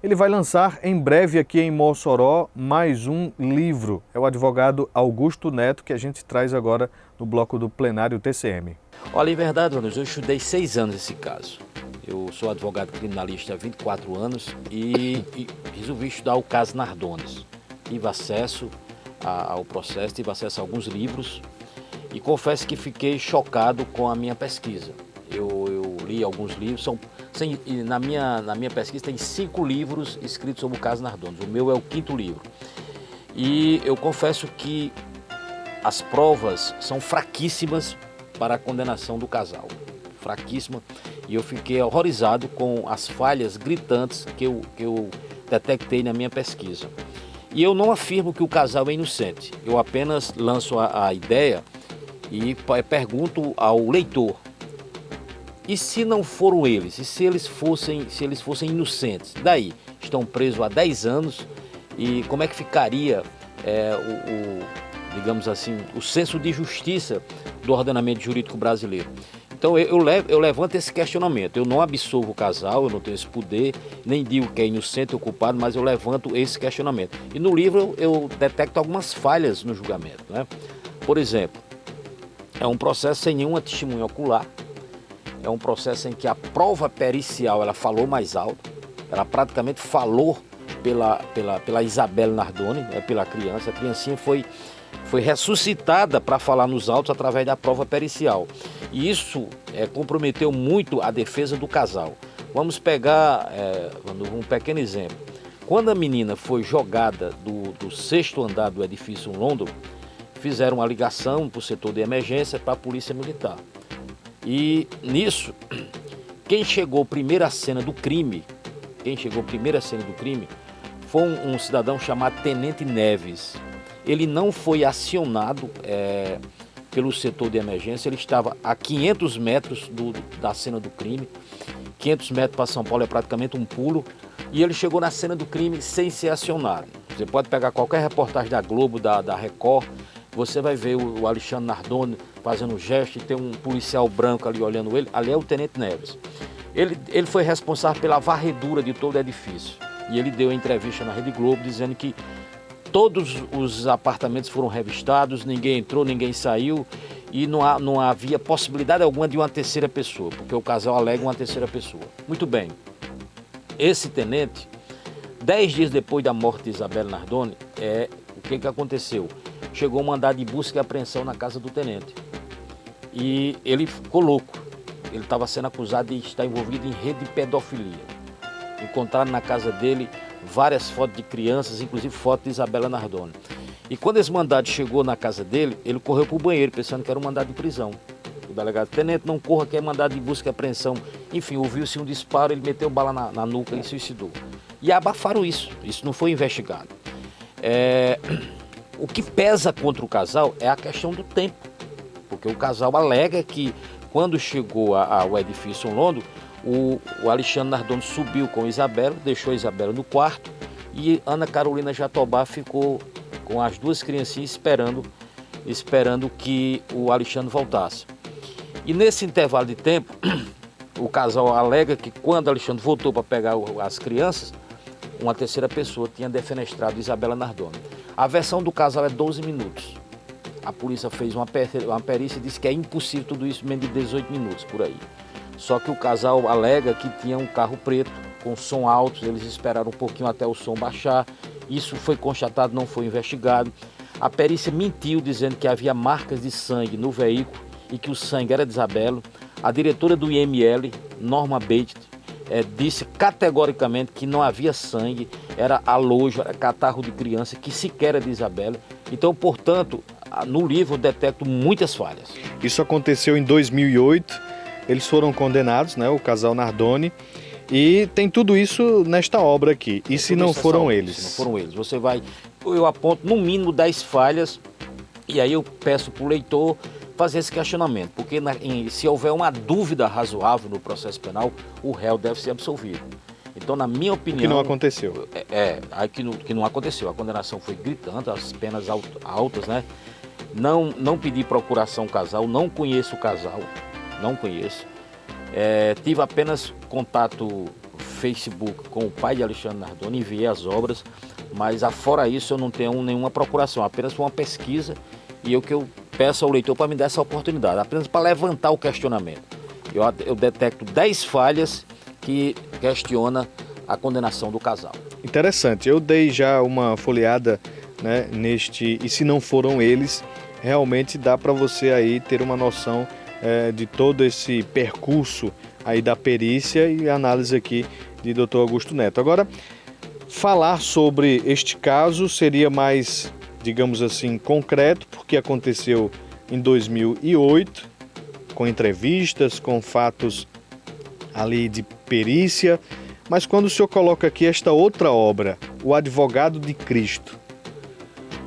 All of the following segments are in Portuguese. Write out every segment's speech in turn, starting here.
Ele vai lançar em breve aqui em Mossoró mais um livro. É o advogado Augusto Neto, que a gente traz agora no bloco do plenário TCM. Olha, em verdade, Ronilson, eu estudei 6 anos esse caso. Eu sou advogado criminalista há 24 anos e resolvi estudar o caso Nardones. Tive acesso ao processo, tive acesso a alguns livros e confesso que fiquei chocado com a minha pesquisa. Eu li alguns livros, na minha pesquisa tem 5 livros escritos sobre o caso Nardones. O meu é o 5º livro. E eu confesso que as provas são fraquíssimas para a condenação do casal. Fraquíssima. E eu fiquei horrorizado com as falhas gritantes que eu detectei na minha pesquisa. E eu não afirmo que o casal é inocente. Eu apenas lanço a ideia e pergunto ao leitor: e se não foram eles? E se eles fossem inocentes? Daí, estão presos há 10 anos e como é que ficaria digamos assim, o senso de justiça do ordenamento jurídico brasileiro? Então eu levanto esse questionamento. Eu não absolvo o casal, eu não tenho esse poder, nem digo que é inocente ou culpado, mas eu levanto esse questionamento. E no livro eu detecto algumas falhas no julgamento, né? Por exemplo, é um processo sem nenhuma testemunha ocular, é um processo em que a prova pericial ela falou mais alto, ela praticamente falou pela Isabelle Nardoni, né, pela criança. A criancinha foi ressuscitada para falar nos autos através da prova pericial. E isso comprometeu muito a defesa do casal. Vamos pegar um pequeno exemplo. Quando a menina foi jogada do 6º andar do edifício London, fizeram uma ligação para o setor de emergência para a polícia militar. E nisso, quem chegou primeiro à cena do crime, foi um cidadão chamado Tenente Neves. Ele não foi acionado pelo setor de emergência, ele estava a 500 metros da cena do crime. 500 metros para São Paulo é praticamente um pulo, e ele chegou na cena do crime sem ser acionado. Você pode pegar qualquer reportagem da Globo, da Record, você vai ver o Alexandre Nardoni fazendo um gesto e tem um policial branco ali olhando ele. Ali é o Tenente Neves. Ele foi responsável pela varredura de todo o edifício. E ele deu uma entrevista na Rede Globo dizendo que todos os apartamentos foram revistados, ninguém entrou, ninguém saiu e não havia possibilidade alguma de uma terceira pessoa, porque o casal alega uma terceira pessoa. Muito bem. Esse tenente, 10 dias depois da morte de Isabelle Nardoni, o que aconteceu? Chegou um mandado de busca e apreensão na casa do tenente. E ele ficou louco. Ele estava sendo acusado de estar envolvido em rede de pedofilia. Encontraram na casa dele várias fotos de crianças, inclusive foto de Isabelle Nardoni. E quando esse mandado chegou na casa dele, ele correu para o banheiro, pensando que era um mandado de prisão. O delegado: tenente, não corra, que é mandado de busca e apreensão. Enfim, ouviu-se um disparo, ele meteu bala na nuca e suicidou. E abafaram isso não foi investigado. O que pesa contra o casal é a questão do tempo, porque o casal alega que quando chegou ao edifício London, o Alexandre Nardoni subiu com Isabelle, deixou a Isabelle no quarto e Ana Carolina Jatobá ficou com as 2 criancinhas esperando que o Alexandre voltasse. E nesse intervalo de tempo, o casal alega que quando Alexandre voltou para pegar as crianças, uma terceira pessoa tinha defenestrado Isabelle Nardoni. A versão do casal é 12 minutos. A polícia fez uma perícia e disse que é impossível tudo isso em menos de 18 minutos, por aí. Só que o casal alega que tinha um carro preto com som alto, eles esperaram um pouquinho até o som baixar. Isso foi constatado, não foi investigado. A perícia mentiu dizendo que havia marcas de sangue no veículo e que o sangue era de Isabelle. A diretora do IML, Norma Bates, disse categoricamente que não havia sangue, era alojo, era catarro de criança, que sequer era de Isabelle. Então, portanto, no livro eu detecto muitas falhas. Isso aconteceu em 2008, eles foram condenados, né, o casal Nardoni, e tem tudo isso nesta obra aqui. E se não foram eles? Se não foram eles, eu aponto no mínimo 10 falhas, e aí eu peço para o leitor fazer esse questionamento, porque se houver uma dúvida razoável no processo penal, o réu deve ser absolvido. Então, na minha opinião... O que não aconteceu. Que não aconteceu. A condenação foi gritante, as penas altas, né? Não pedi procuração ao casal, não conheço o casal, não conheço. Tive apenas contato Facebook com o pai de Alexandre Nardoni, enviei as obras, mas afora isso eu não tenho nenhuma procuração, apenas foi uma pesquisa e o que eu peço ao leitor para me dar essa oportunidade, apenas para levantar o questionamento. Eu detecto 10 falhas que questionam a condenação do casal. Interessante, eu dei já uma folheada, né, neste E Se Não Foram Eles, realmente dá para você aí ter uma noção de todo esse percurso aí da perícia e análise aqui de Dr. Augusto Neto. Agora, falar sobre este caso seria mais, digamos assim, concreto, porque aconteceu em 2008, com entrevistas, com fatos ali de perícia, mas quando o senhor coloca aqui esta outra obra, O Advogado de Cristo,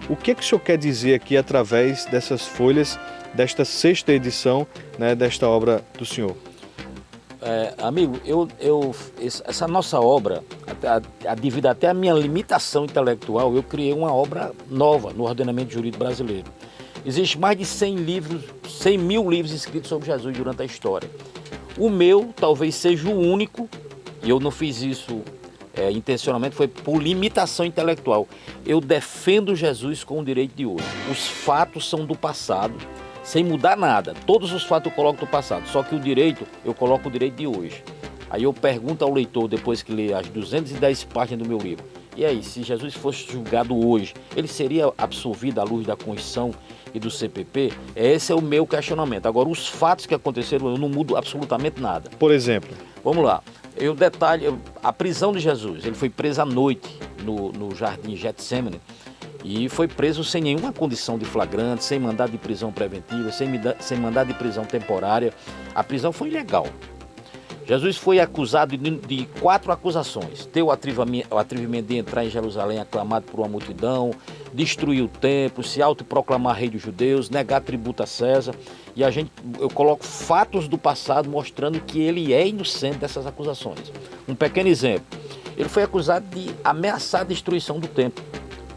o que o senhor quer dizer aqui através dessas folhas, desta 6ª edição, né, desta obra do senhor? Amigo, essa nossa obra, devido até à minha limitação intelectual, eu criei uma obra nova no ordenamento jurídico brasileiro. Existe mais de 100 mil livros escritos sobre Jesus durante a história. O meu talvez seja o único, e eu não fiz isso intencionalmente, foi por limitação intelectual. Eu defendo Jesus com o direito de hoje. Os fatos são do passado, sem mudar nada. Todos os fatos eu coloco do passado, só que o direito, eu coloco o direito de hoje. Aí eu pergunto ao leitor, depois que lê as 210 páginas do meu livro, e aí, se Jesus fosse julgado hoje, ele seria absolvido à luz da Constituição e do CPP? Esse é o meu questionamento. Agora, os fatos que aconteceram, eu não mudo absolutamente nada. Por exemplo? Vamos lá. Eu detalho a prisão de Jesus. Ele foi preso à noite no Jardim Getsemane e foi preso sem nenhuma condição de flagrante, sem mandado de prisão preventiva, sem mandado de prisão temporária. A prisão foi ilegal. Jesus foi acusado de 4 acusações: ter o atrevimento de entrar em Jerusalém aclamado por uma multidão, destruir o templo, se autoproclamar rei dos judeus, negar tributo a César. E eu coloco fatos do passado mostrando que ele é inocente dessas acusações. Um pequeno exemplo: ele foi acusado de ameaçar a destruição do templo.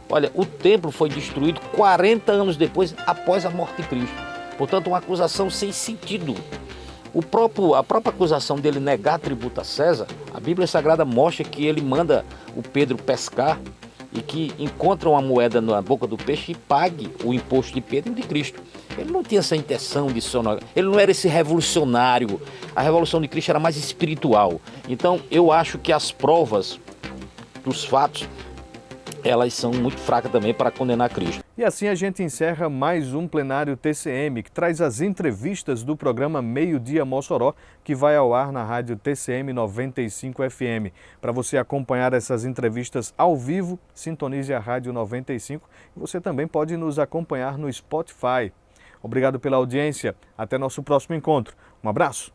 Olha, o templo foi destruído 40 anos depois, após a morte de Cristo. Portanto, uma acusação sem sentido. A própria acusação dele negar tributo a César, a Bíblia Sagrada mostra que ele manda o Pedro pescar e que encontra uma moeda na boca do peixe e pague o imposto de Pedro e de Cristo. Ele não tinha essa intenção de sonar, ele não era esse revolucionário. A revolução de Cristo era mais espiritual. Então, eu acho que as provas dos fatos, elas são muito fracas também para condenar Cristo. E assim a gente encerra mais um plenário TCM, que traz as entrevistas do programa Meio Dia Mossoró, que vai ao ar na rádio TCM 95 FM. Para você acompanhar essas entrevistas ao vivo, sintonize a Rádio 95 e você também pode nos acompanhar no Spotify. Obrigado pela audiência. Até nosso próximo encontro. Um abraço.